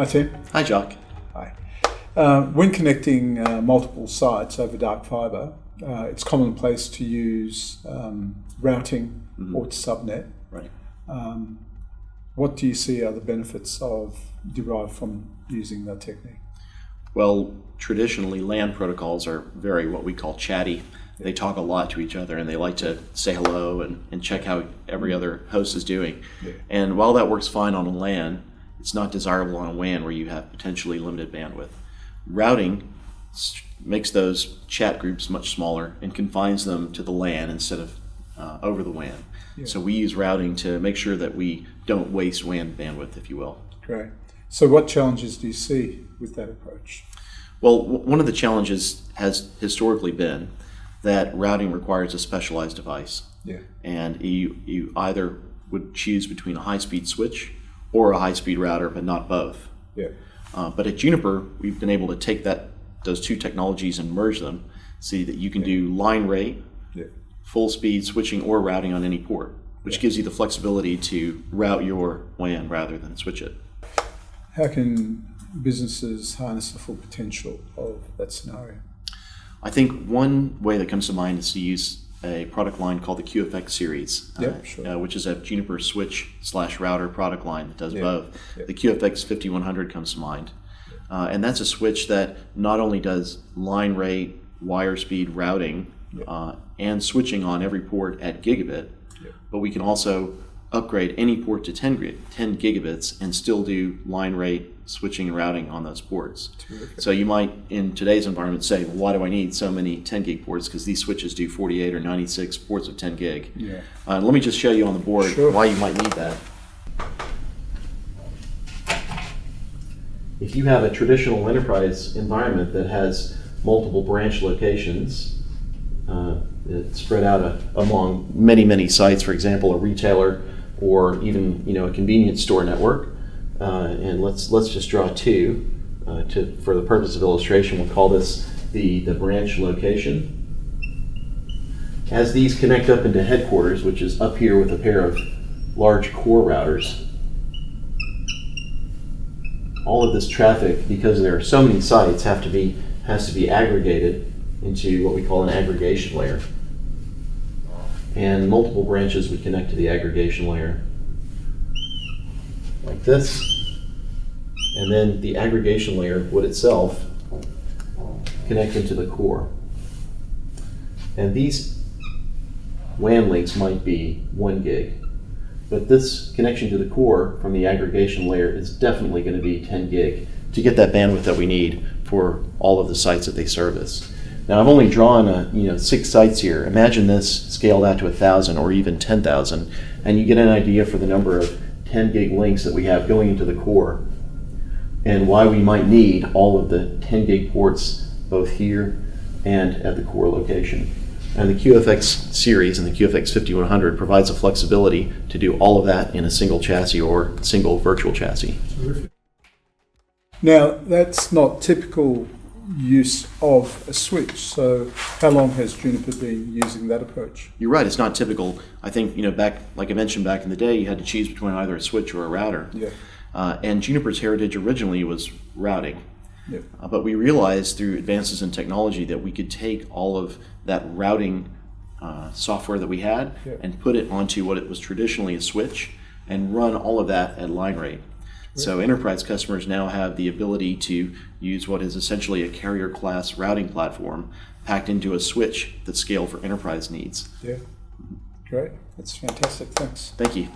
Hi, Tim. Hi, Jock. Hi. When connecting multiple sites over dark fibre, it's commonplace to use routing or to subnet. Right. What do you see are the benefits derived from using that technique? Well, traditionally, LAN protocols are very what we call chatty. They talk a lot to each other, and they like to say hello and check how every other host is doing. Yeah. And while that works fine on a LAN, it's not desirable on a WAN where you have potentially limited bandwidth. Routing makes those chat groups much smaller and confines them to the LAN instead of over the WAN. Yeah. So we use routing to make sure that we don't waste WAN bandwidth, if you will. Great. So what challenges do you see with that approach? Well, one of the challenges has historically been that routing requires a specialized device. Yeah. And you either would choose between a high-speed switch or a high-speed router, but not both. Yeah. But at Juniper, we've been able to take those two technologies and merge them, so that you can do line rate, full-speed switching or routing on any port, which gives you the flexibility to route your WAN rather than switch it. How can businesses harness the full potential of that scenario? I think one way that comes to mind is to use a product line called the QFX series, which is a Juniper switch/router product line that does both. The QFX 5100 comes to mind. And that's a switch that not only does line rate, wire speed routing, and switching on every port at gigabit, but we can also upgrade any port to 10 gigabits and still do line rate, switching, and routing on those ports. Terrific. So you might, in today's environment, say, well, why do I need so many 10 gig ports? Because these switches do 48 or 96 ports of 10 gig. Yeah. Let me just show you on the board why you might need that. If you have a traditional enterprise environment that has multiple branch locations, it's spread out among many sites, for example, a retailer or even a convenience store network, and let's just draw two for the purpose of illustration. We'll call this the branch location. As these connect up into headquarters, which is up here with a pair of large core routers, all of this traffic, because there are so many sites, has to be aggregated into what we call an aggregation layer. And multiple branches would connect to the aggregation layer like this. And then the aggregation layer would itself connect into the core. And these WAN links might be 1 gig. But this connection to the core from the aggregation layer is definitely going to be 10 gig to get that bandwidth that we need for all of the sites that they service. Now, I've only drawn 6 sites here. Imagine this scaled out to 1,000 or even 10,000, and you get an idea for the number of 10 gig links that we have going into the core and why we might need all of the 10 gig ports both here and at the core location. And the QFX series and the QFX 5100 provides the flexibility to do all of that in a single chassis or single virtual chassis. Terrific. Now, that's not typical use of a switch. So how long has Juniper been using that approach? You're right, it's not typical. I think, back, like I mentioned back in the day, you had to choose between either a switch or a router. Yeah. And Juniper's heritage originally was routing. Yep. But we realized through advances in technology that we could take all of that routing software that we had and put it onto what it was traditionally a switch and run all of that at line rate. So enterprise customers now have the ability to use what is essentially a carrier class routing platform packed into a switch that's scaled for enterprise needs. Yeah, great. That's fantastic. Thanks. Thank you.